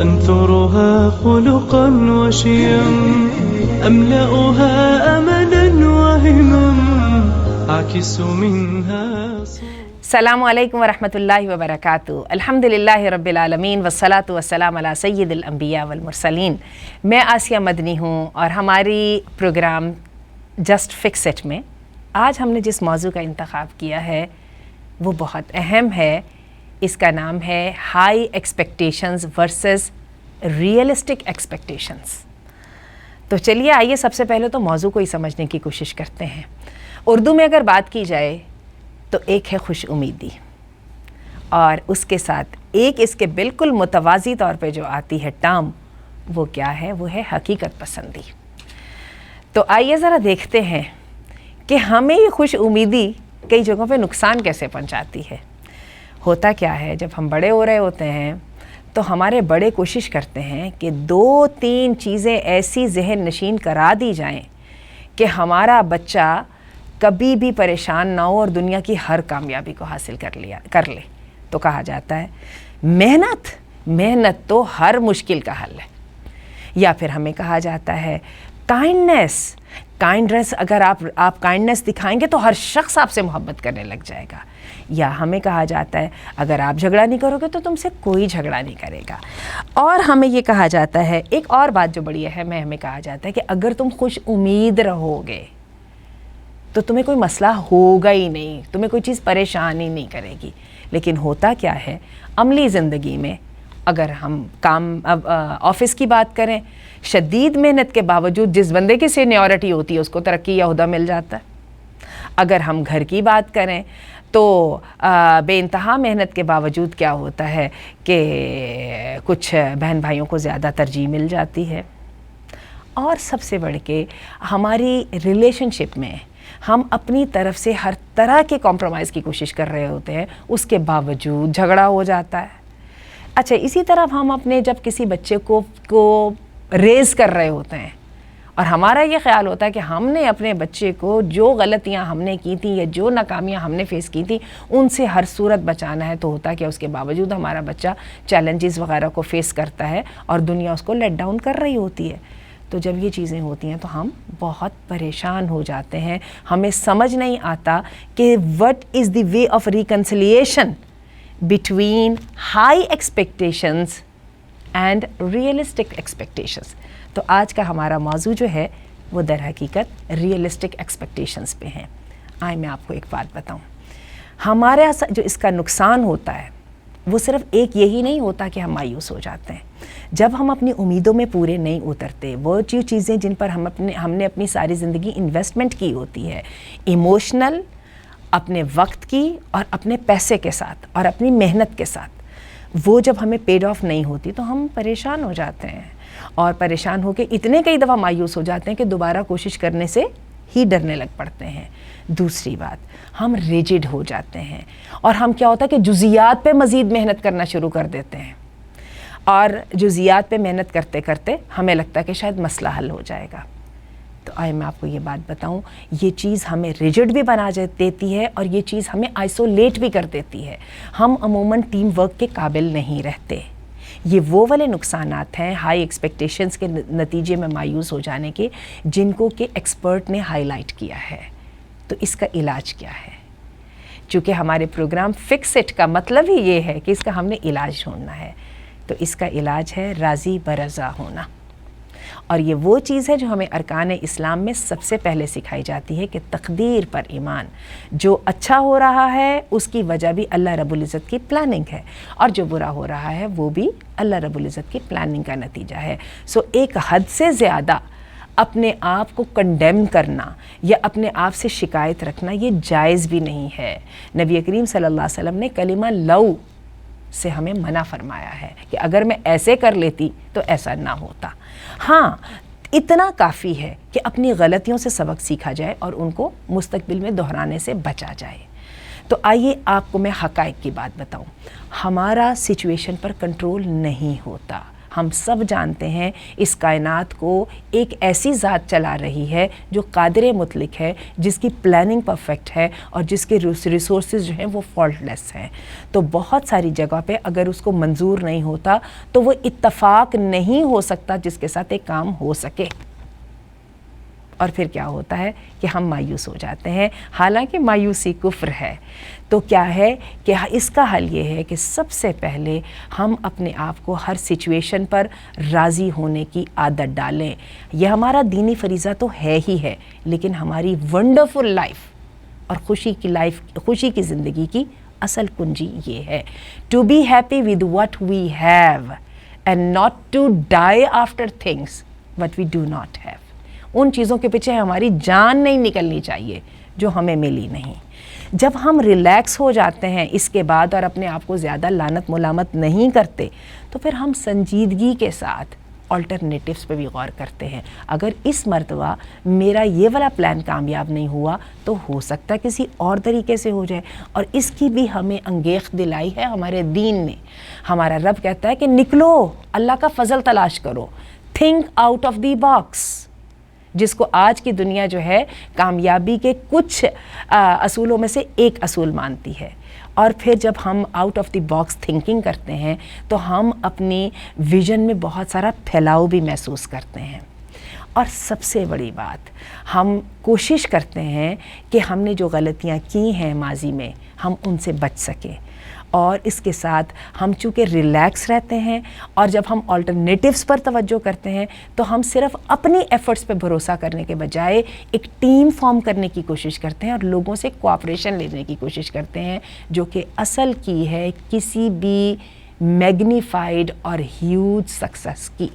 أنثرها خلقا وشيم أملأها أملا وهمم أعكس منها. السلام علیکم ورحمۃ اللہ وبرکاتہ. الحمدللہ رب العالمین والصلاۃ والسلام علی سید الانبیاء والمرسلین. میں آسیہ مدنی ہوں اور ہماری پروگرام جسٹ فکس اٹ میں آج ہم نے جس موضوع کا انتخاب کیا ہے وہ بہت اہم ہے. اس کا نام ہے high expectations versus realistic expectations. تو چلیے آئیے سب سے پہلے تو موضوع کو ہی سمجھنے کی کوشش کرتے ہیں. اردو میں اگر بات کی جائے تو ایک ہے خوش امیدی اور اس کے ساتھ ایک اس کے بالکل متوازی طور پہ جو آتی ہے ٹرم وہ کیا ہے؟ وہ ہے حقیقت پسندی. تو آئیے ذرا دیکھتے ہیں کہ ہمیں یہ خوش امیدی کئی جگہوں پہ نقصان کیسے پہنچاتی ہے. ہوتا کیا ہے جب ہم بڑے ہو رہے ہوتے ہیں تو ہمارے بڑے کوشش کرتے ہیں کہ 2-3 چیزیں ایسی ذہن نشین کرا دی جائیں کہ ہمارا بچہ کبھی بھی پریشان نہ ہو اور دنیا کی ہر کامیابی کو حاصل کر لے. تو کہا جاتا ہے محنت تو ہر مشکل کا حل ہے. یا پھر ہمیں کہا جاتا ہے کائنڈنس اگر آپ کائنڈنس دکھائیں گے تو ہر شخص آپ سے محبت کرنے لگ جائے گا. یا ہمیں کہا جاتا ہے اگر آپ جھگڑا نہیں کرو گے تو تم سے کوئی جھگڑا نہیں کرے گا. اور ہمیں یہ کہا جاتا ہے ایک اور بات جو بڑی اہم ہے، ہمیں کہا جاتا ہے کہ اگر تم خوش امید رہو گے تو تمہیں کوئی مسئلہ ہوگا ہی نہیں، تمہیں کوئی چیز پریشان ہی نہیں کرے گی. لیکن ہوتا کیا ہے عملی زندگی میں، اگر ہم آفس کی بات کریں، شدید محنت کے باوجود جس بندے کی سینیورٹی ہوتی ہے اس کو ترقی یا عہدہ مل جاتا ہے. اگر ہم گھر کی بات کریں تو بے انتہا محنت کے باوجود کیا ہوتا ہے کہ کچھ بہن بھائیوں کو زیادہ ترجیح مل جاتی ہے. اور سب سے بڑھ کے ہماری ریلیشن شپ میں ہم اپنی طرف سے ہر طرح کے کمپرومائز کی کوشش کر رہے ہوتے ہیں، اس کے باوجود جھگڑا ہو جاتا ہے. اچھا، اسی طرح ہم اپنے جب کسی بچے کو ریز کر رہے ہوتے ہیں اور ہمارا یہ خیال ہوتا ہے کہ ہم نے اپنے بچے کو جو غلطیاں ہم نے کی تھیں یا جو ناکامیاں ہم نے فیس کی تھیں ان سے ہر صورت بچانا ہے، تو ہوتا کہ اس کے باوجود ہمارا بچہ چیلنجز وغیرہ کو فیس کرتا ہے اور دنیا اس کو لیٹ ڈاؤن کر رہی ہوتی ہے. تو جب یہ چیزیں ہوتی ہیں تو ہم بہت پریشان ہو جاتے ہیں. ہمیں سمجھ نہیں آتا کہ what is the way of reconciliation between high expectations and realistic expectations. تو آج کا ہمارا موضوع جو ہے وہ در حقیقت ریئلسٹک ایکسپیکٹیشنز پہ ہیں. آئیں میں آپ کو ایک بات بتاؤں، ہمارا جو اس کا نقصان ہوتا ہے وہ صرف ایک یہی نہیں ہوتا کہ ہم مایوس ہو جاتے ہیں. جب ہم اپنی امیدوں میں پورے نہیں اترتے، وہ چیزیں جن پر ہم نے اپنی ساری زندگی انویسٹمنٹ کی ہوتی ہے، ایموشنل، اپنے وقت کی اور اپنے پیسے کے ساتھ اور اپنی محنت کے ساتھ، وہ جب ہمیں پیڈ آف نہیں ہوتی تو ہم پریشان ہو جاتے ہیں. اور پریشان ہو کے اتنے کئی دفعہ مایوس ہو جاتے ہیں کہ دوبارہ کوشش کرنے سے ہی ڈرنے لگ پڑتے ہیں. دوسری بات، ہم ریجڈ ہو جاتے ہیں اور ہم کیا ہوتا ہے کہ جزیات پہ مزید محنت کرنا شروع کر دیتے ہیں. اور جزیات پہ محنت کرتے کرتے ہمیں لگتا ہے کہ شاید مسئلہ حل ہو جائے گا. تو آئے میں آپ کو یہ بات بتاؤں، یہ چیز ہمیں ریجڈ بھی بنا دیتی ہے اور یہ چیز ہمیں آئسولیٹ بھی کر دیتی ہے. ہم عموماً ٹیم ورک کے قابل نہیں رہتے. یہ وہ والے نقصانات ہیں ہائی ایکسپیکٹیشنز کے نتیجے میں مایوس ہو جانے کے، جن کو کہ ایکسپرٹ نے ہائی لائٹ کیا ہے. تو اس کا علاج کیا ہے؟ چونکہ ہمارے پروگرام فکس اٹ کا مطلب ہی یہ ہے کہ اس کا ہم نے علاج ڈھونڈنا ہے. تو اس کا علاج ہے راضی برضا ہونا. اور یہ وہ چیز ہے جو ہمیں ارکان اسلام میں سب سے پہلے سکھائی جاتی ہے کہ تقدیر پر ایمان. جو اچھا ہو رہا ہے اس کی وجہ بھی اللہ رب العزت کی پلاننگ ہے، اور جو برا ہو رہا ہے وہ بھی اللہ رب العزت کی پلاننگ کا نتیجہ ہے. سو ایک حد سے زیادہ اپنے آپ کو کنڈیم کرنا یا اپنے آپ سے شکایت رکھنا یہ جائز بھی نہیں ہے. نبی کریم صلی اللہ علیہ وسلم نے کلمہ لو سے ہمیں منع فرمایا ہے کہ اگر میں ایسے کر لیتی تو ایسا نہ ہوتا. ہاں اتنا کافی ہے کہ اپنی غلطیوں سے سبق سیکھا جائے اور ان کو مستقبل میں دہرانے سے بچا جائے. تو آئیے آپ کو میں حقائق کی بات بتاؤں. ہمارا سچویشن پر کنٹرول نہیں ہوتا. ہم سب جانتے ہیں اس کائنات کو ایک ایسی ذات چلا رہی ہے جو قادر مطلق ہے, جس کی پلاننگ پرفیکٹ ہے اور جس کے ریسورسز جو ہیں وہ فالٹ لیس ہیں. تو بہت ساری جگہ پہ اگر اس کو منظور نہیں ہوتا تو وہ اتفاق نہیں ہو سکتا جس کے ساتھ ایک کام ہو سکے. اور پھر کیا ہوتا ہے کہ ہم مایوس ہو جاتے ہیں, حالانکہ مایوسی کفر ہے. تو کیا ہے کہ اس کا حل یہ ہے کہ سب سے پہلے ہم اپنے آپ کو ہر سچویشن پر راضی ہونے کی عادت ڈالیں. یہ ہمارا دینی فریضہ تو ہے ہی ہے, لیکن ہماری ونڈرفل لائف اور خوشی کی زندگی کی اصل کنجی یہ ہے to be happy with what we have and not to die after things what we do not have. ان چیزوں کے پیچھے ہماری جان نہیں نکلنی چاہیے جو ہمیں ملی نہیں. جب ہم ریلیکس ہو جاتے ہیں اس کے بعد اور اپنے آپ کو زیادہ لعنت ملامت نہیں کرتے تو پھر ہم سنجیدگی کے ساتھ آلٹرنیٹیوز پہ بھی غور کرتے ہیں. اگر اس مرتبہ میرا یہ والا پلان کامیاب نہیں ہوا تو ہو سکتا ہے کسی اور طریقے سے ہو جائے. اور اس کی بھی ہمیں انگیخت دلائی ہے ہمارے دین نے. ہمارا رب کہتا ہے کہ نکلو, اللہ کا فضل تلاش کرو, think out of the box, جس کو آج کی دنیا جو ہے کامیابی کے کچھ اصولوں میں سے ایک اصول مانتی ہے. اور پھر جب ہم out of the box thinking کرتے ہیں تو ہم اپنی ویژن میں بہت سارا پھیلاؤ بھی محسوس کرتے ہیں. اور سب سے بڑی بات, ہم کوشش کرتے ہیں کہ ہم نے جو غلطیاں کی ہیں ماضی میں ہم ان سے بچ سکیں. اور اس کے ساتھ ہم چونکہ ریلیکس رہتے ہیں اور جب ہم آلٹرنیٹیوز پر توجہ کرتے ہیں تو ہم صرف اپنی ایفرٹس پہ بھروسہ کرنے کے بجائے ایک ٹیم فارم کرنے کی کوشش کرتے ہیں اور لوگوں سے کوآپریشن لینے کی کوشش کرتے ہیں, جو کہ اصل کی ہے کسی بھی میگنیفائڈ اور ہیوج سکسس کی.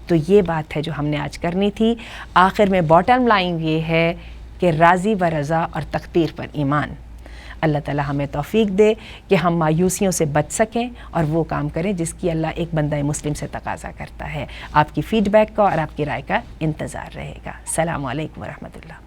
تو یہ بات ہے جو ہم نے آج کرنی تھی. آخر میں باٹم لائن یہ ہے کہ راضی و رضا اور تقدیر پر ایمان. اللہ تعالیٰ ہمیں توفیق دے کہ ہم مایوسیوں سے بچ سکیں اور وہ کام کریں جس کی اللہ ایک بندہ مسلم سے تقاضا کرتا ہے. آپ کی فیڈ بیک کا اور آپ کی رائے کا انتظار رہے گا. السلام علیکم ورحمۃ اللہ.